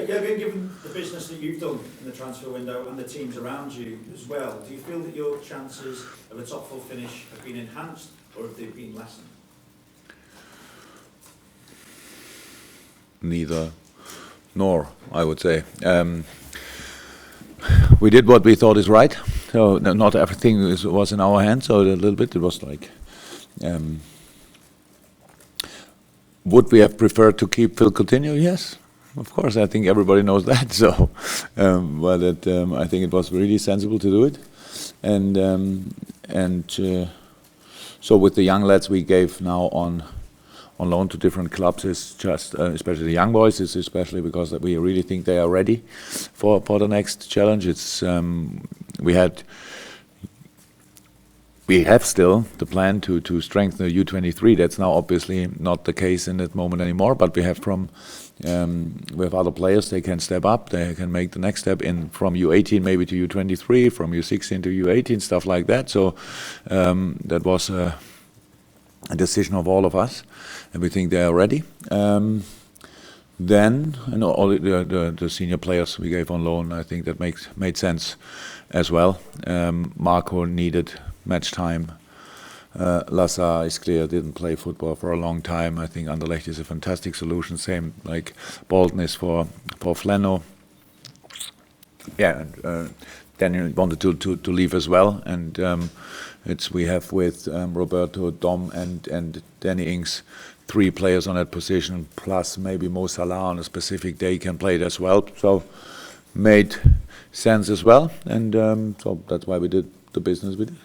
Given the business that you've done in the transfer window and the teams around you as well, do you feel that your chances of a top 4 finish have been enhanced or have they been lessened? Neither nor, I would say. We did what we thought is right, so not everything was in our hands, so a little bit it was like, would we have preferred to keep Phil Coutinho? Yes, of course, I think everybody knows that, so, but I think it was really sensible to do it, and so with the young lads we gave now on loan to different clubs is just, especially the young boys, is especially because we really think they are ready for the next challenge. It's we have still the plan to strengthen the U23. That's now obviously not the case in that moment anymore. But we have we have other players. They can step up. They can make the next step in from U18 maybe to U23, from U16 to U18, stuff like that. So that was a decision of all of us, and we think they are ready. Then, all the senior players we gave on loan, I think that made sense as well. Marco needed match time. Lazar is clear, didn't play football for a long time. I think Anderlecht is a fantastic solution. Same like Bolton is for Fleno. Yeah, and Daniel wanted to leave as well, and we have with Roberto, Dom, and Danny Ings 3 players on that position, plus maybe Mo Salah on a specific day can play it as well. So made sense as well, and so that's why we did the business we did.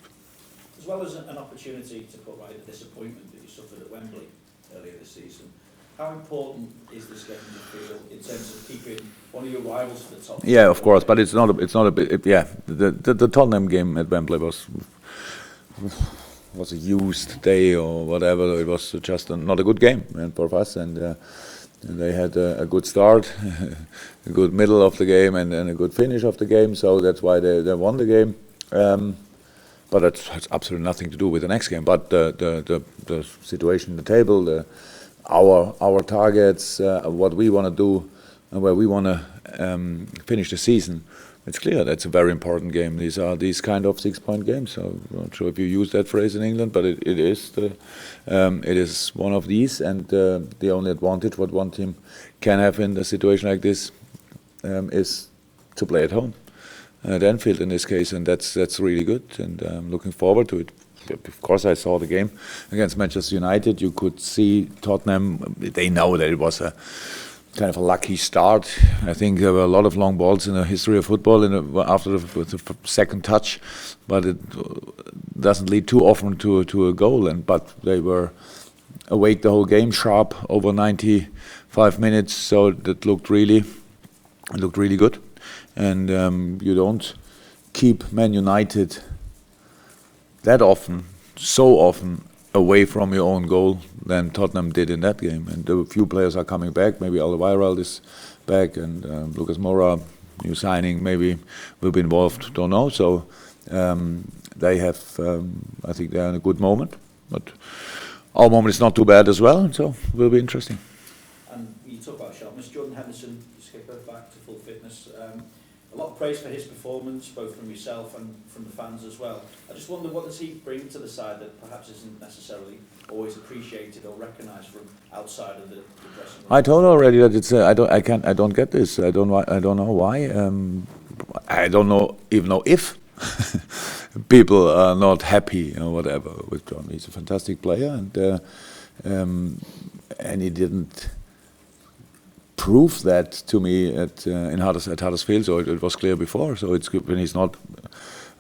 As well as an opportunity to put right the disappointment that you suffered at Wembley earlier this season, how important is this game, do you feel, in terms of keeping one of your rivals for the top? Yeah, of course, but it's not a bit. Yeah, the Tottenham game at Wembley was a used day or whatever. It was just not a good game for us, and they had a good start, a good middle of the game, and a good finish of the game. So that's why they won the game. But that has absolutely nothing to do with the next game. But the situation in the table, our targets, what we want to do, and where we want to finish the season. It's clear that's a very important game. These are these kind of 6-point games. So I'm not sure if you use that phrase in England, but it is one of these. And the only advantage what one team can have in a situation like this is to play at home, at Anfield in this case, and that's really good. And I'm looking forward to it. Of course, I saw the game against Manchester United. You could see Tottenham. They know that it was a kind of a lucky start. I think there were a lot of long balls in the history of football after the second touch, but it doesn't lead too often to a goal. But they were awake the whole game, sharp over 95 minutes. So that looked really good. And you don't keep Man United that often, so often, away from your own goal than Tottenham did in that game. And a few players are coming back. Maybe Alderweireld is back, and Lucas Moura, new signing, maybe will be involved. Don't know. So they have. I think they're in a good moment, but our moment is not too bad as well. So it will be interesting. And you talk about sharpness. Jordan Henderson, skipper, back to full fitness. A lot of praise for his performance, both from yourself and from the fans as well. I just wonder, what does he bring to the side that perhaps isn't necessarily always appreciated or recognised from outside of the dressing room? I told already that it's. I don't get this. I don't know why. I don't even know if people are not happy or whatever with John. He's a fantastic player, and he didn't prove that to me at Huddersfield, so it was clear before. So it's good when he's not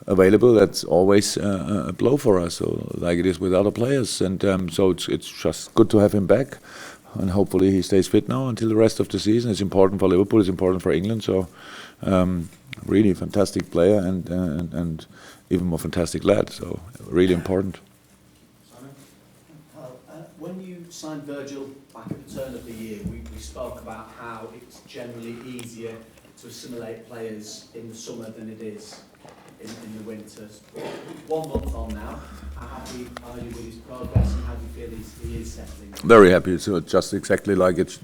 available. That's always a blow for us, so like it is with other players. And so it's just good to have him back, and hopefully he stays fit now until the rest of the season. It's important for Liverpool. It's important for England. So really fantastic player, and even more fantastic lad. So really important. When you signed Virgil back at the turn of the year, we spoke about how it's generally easier to assimilate players in the summer than it is in the winter. 1 month on now. How happy are you with his progress, and how do you feel he is settling? Very happy. So just exactly like it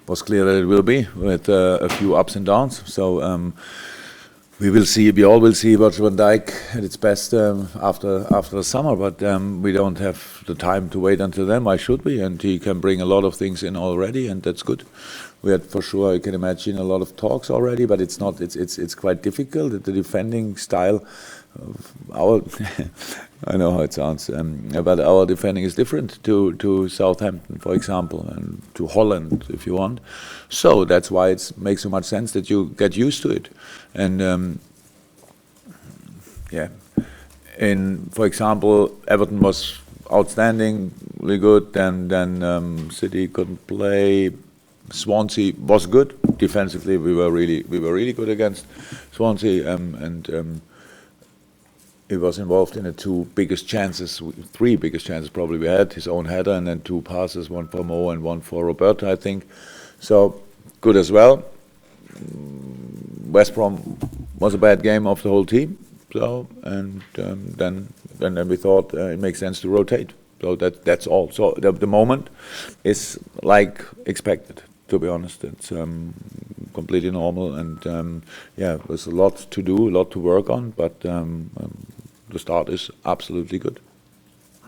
was clear that it will be, with a few ups and downs. So we will see. We all will see Virgil van Dijk at its best after the summer. But we don't have the time to wait until then. Why should we? And he can bring a lot of things in already, and that's good. We had, for sure, I can imagine, a lot of talks already, but it's not. It's quite difficult. The defending style of our I know how it sounds, but our defending is different to Southampton, for example, and to Holland, if you want. So that's why it makes so much sense that you get used to it. And yeah, for example, Everton was outstanding, really good. Then City couldn't play. Swansea was good defensively. We were really good against Swansea, and he was involved in the three biggest chances probably we had. His own header, and then 2 passes, one for Mo and one for Roberto, I think. So good as well. West Brom was a bad game of the whole team. So and then we thought it makes sense to rotate. So that's all. So the moment is like expected. To be honest, it's completely normal, and yeah, there's a lot to do, a lot to work on, but the start is absolutely good.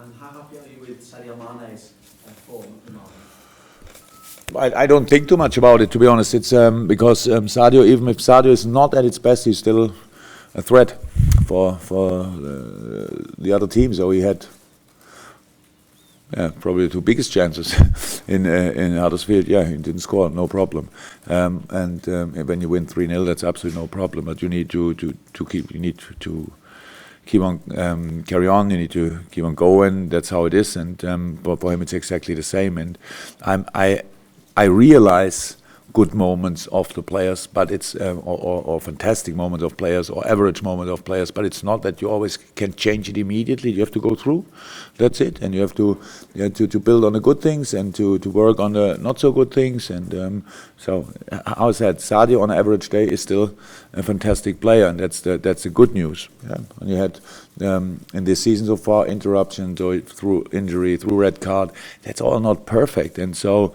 And how happy are you with Sadio Mane's form at the moment? I don't think too much about it, to be honest. It's because Sadio, even if Sadio is not at its best, he's still a threat for the other team. So he had probably the 2 biggest chances in Huddersfield. Yeah, he didn't score, no problem. And when you win 3-0, that's absolutely no problem. But you need to keep on carry on. You need to keep on going. That's how it is. And but for him, it's exactly the same. And I realize good moments of the players, but it's or fantastic moments of players or average moments of players, but it's not that you always can change it immediately. You have to go through. That's it, and you have to build on the good things and to work on the not so good things. And so, how I said, Sadio on an average day is still a fantastic player, and that's the good news. Yeah? And you had in this season so far interruptions or through injury, through red card. That's all not perfect, and so.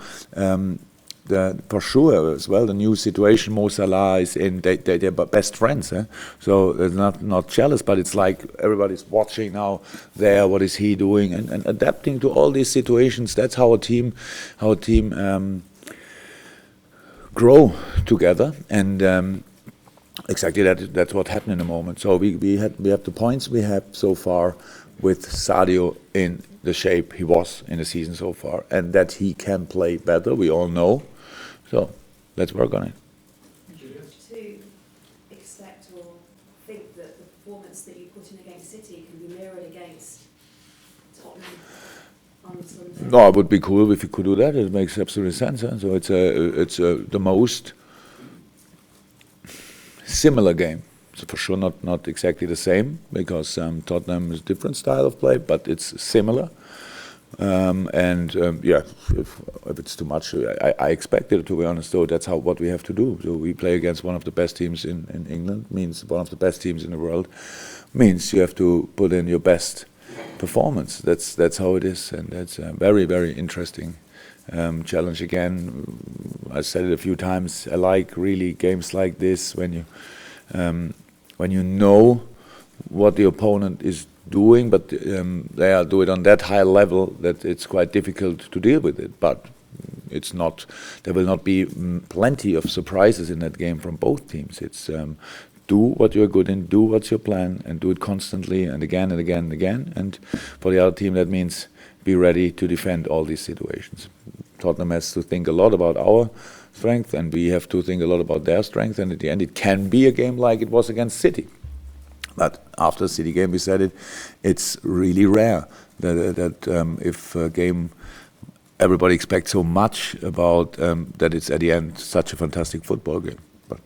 For sure as well, the new situation Mo Salah is in, they're best friends, so they're not jealous, but it's like everybody's watching now there, what is he doing, and adapting to all these situations. That's how a team grow together, and exactly that's what happened in the moment. So we have the points we have so far with Sadio in the shape he was in the season so far, and that he can play better, we all know. So let's work on it. To expect or think that the performance that you put in against City can be mirrored against Tottenham on Sunday? No, it would be cool if you could do that. It makes absolute sense. So it's the most similar game. So for sure not exactly the same, because Tottenham is a different style of play, but it's similar. Yeah, if it's too much, I expect it, to be honest. Though that's what we have to do. So we play against one of the best teams in England. Means one of the best teams in the world. Means you have to put in your best performance. That's how it is, and that's a very, very interesting challenge. Again, I said it a few times. I like really games like this when you know what the opponent is doing, but they do it on that high level that it's quite difficult to deal with it. But it's not. There will not be plenty of surprises in that game from both teams. It's do what you're good in, do what's your plan, and do it constantly and again and again and again. And for the other team, that means be ready to defend all these situations. Tottenham has to think a lot about our strength, and we have to think a lot about their strength. And at the end, it can be a game like it was against City. But after the City game, we said it's really rare that if a game everybody expects so much about, that it's at the end such a fantastic football game. But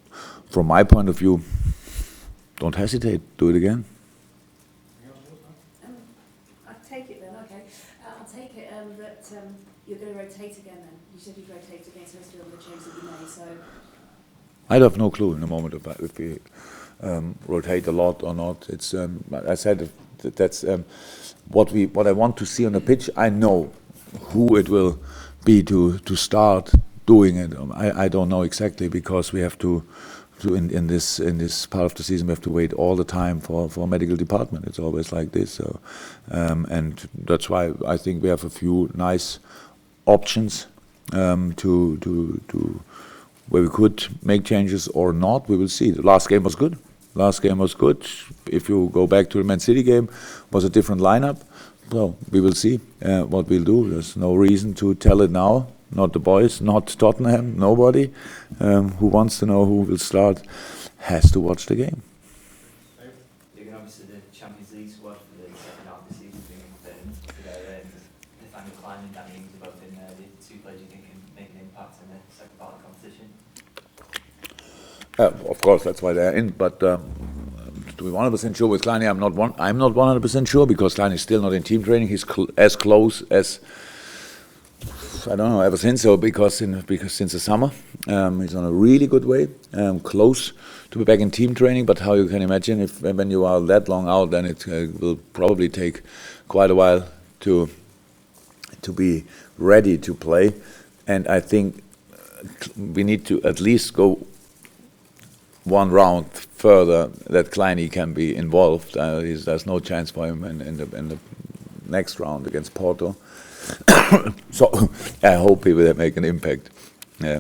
from my point of view, don't hesitate, do it again. I'll take it then, okay. I'll take it that you're going to rotate again then. You said you'd rotate against most of the changes that you made, so... I have no clue in the moment if rotate a lot or not. It's I said that's what I want to see on the pitch. I know who it will be to start doing it. I don't know exactly, because we have to in this part of the season we have to wait all the time for medical department. It's always like this. So and that's why I think we have a few nice options to where we could make changes or not. We will see. The last game was good. If you go back to the Man City game, was a different lineup. Well, we will see what we'll do. There's no reason to tell it now. Not the boys, not Tottenham, nobody who wants to know who will start has to watch the game. Jurgen, obviously the Champions League squad for the second half of the season has been confirmed today. Nathaniel Klein and Danny Ings are both in there. The two players you think can make an impact in the second part of the competition? Of course, that's why they're in. But to be 100% sure with Klein, I'm not 100% sure, because Klein is still not in team training. He's as close as, I don't know, ever since. So because since the summer, he's on a really good way, close to be back in team training. But how you can imagine, when you are that long out, then it will probably take quite a while to be ready to play. And I think we need to at least go one round further that Kleiny can be involved. There's no chance for him in the next round against Porto. So I hope he will make an impact. Yeah.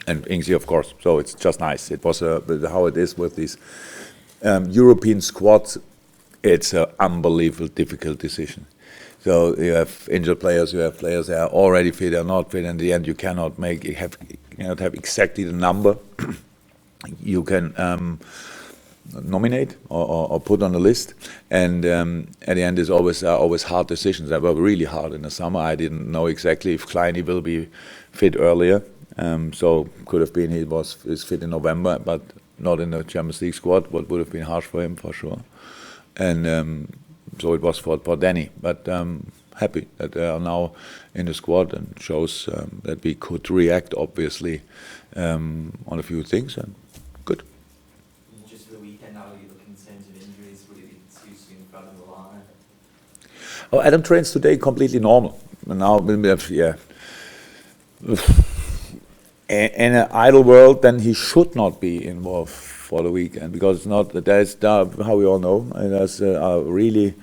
And Ingsy, of course. So it's just nice. It was how it is with these European squads. It's an unbelievable difficult decision. So you have injured players, you have players that are already fit or not fit. In the end, you cannot have exactly the number you can nominate or put on the list, and at the end it's always hard decisions. That were really hard in the summer. I didn't know exactly if Kleiny will be fit earlier, so could have been he is fit in November, but not in the Champions League squad. What would have been harsh for him for sure, and so it was for Danny. But happy that they are now in the squad, and shows that we could react obviously on a few things, and good. Just for the weekend, how are you looking in terms of injuries? Would it be too soon for Adam Lallana? Oh, Adam trains today completely normal. And now, yeah. In an idle world, then he should not be involved for the weekend, because it's not. There's how we all know. There's really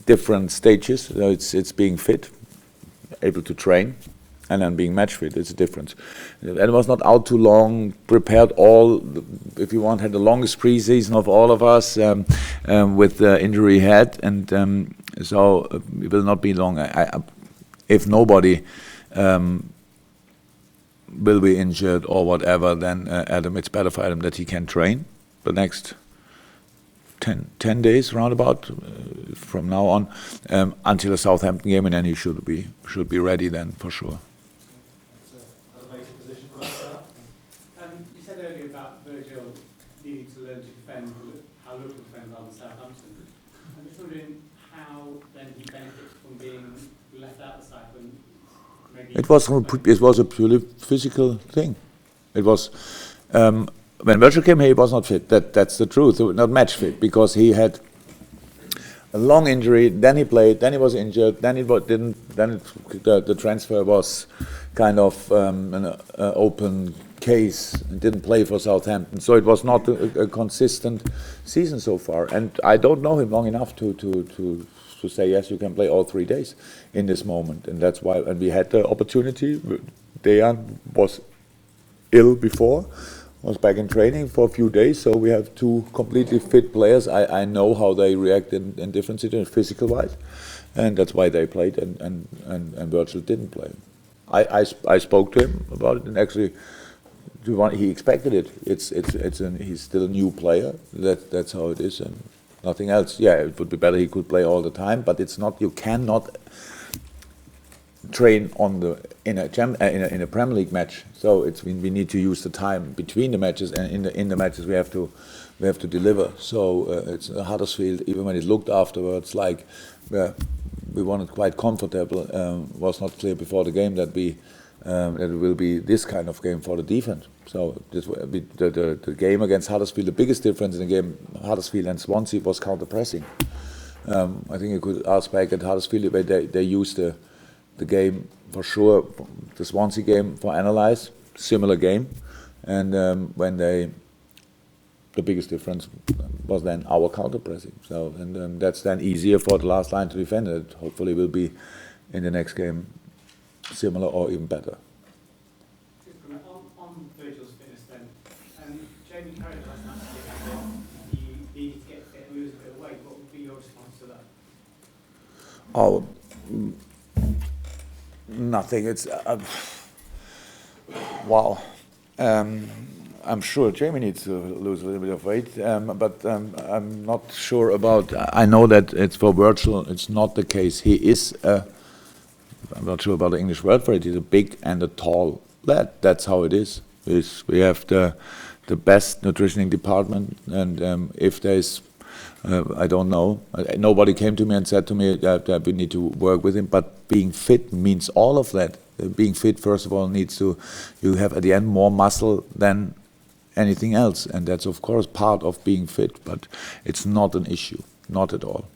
different stages. It's being fit, able to train, and then being match fit. It's a difference. And it was not out too long, prepared all, if you want, had the longest preseason of all of us with the injury he had, and so it will not be long. If nobody will be injured or whatever, then Adam, it's better for Adam that he can train the next 10 days roundabout from now on until the Southampton game, and then he should be ready then for sure. You said earlier about Virgil needing to learn to defend, how Liverpool defend on Southampton. I'm just wondering how then he benefits from being left out of the side when maybe... It was a purely physical thing. It was... when Virgil came here, he was not fit. That's the truth. Not match fit, because he had a long injury. Then he played. Then he was injured. Then didn't. Then the transfer was kind of an open case. Didn't play for Southampton. So it was not a consistent season so far. And I don't know him long enough to say yes, you can play all 3 days in this moment. And that's why. And we had the opportunity. Dejan was ill before. Was back in training for a few days, so we have two completely fit players. I know how they react in different situations, physical-wise, and that's why they played, and Virgil didn't play. I spoke to him about it, and actually, he expected it. He's still a new player. That's how it is, and nothing else. Yeah, it would be better he could play all the time, but it's not. You cannot train in a Premier League match, so we need to use the time between the matches, and in the matches we have to deliver. So it's Huddersfield, even when it looked afterwards like we won it quite comfortable. Was not clear before the game that we that it will be this kind of game for the defense. So this will be the game against Huddersfield. The biggest difference in the game Huddersfield and Swansea was counter pressing. I think you could ask back at Huddersfield where they used the game for sure, the Swansea game for analyze, similar game, and when the biggest difference was then our counter pressing. So and that's then easier for the last line to defend. It hopefully will be in the next game similar or even better. On Virgil's fitness then, Jamie Carragher last night said that you needed to get fit and lose a bit of weight. What would be your response to that? Oh, nothing. It's wow. I'm sure Jamie needs to lose a little bit of weight, but I'm not sure about. I know that it's for Virgil. It's not the case. He is. I'm not sure about the English word for it. He's a big and a tall lad. That's how it is. We have the best nutritioning department, and if there's, I don't know. Nobody came to me and said to me that we need to work with him. But being fit means all of that. Being fit, first of all, needs to. You have at the end more muscle than anything else, and that's of course part of being fit. But it's not an issue, not at all.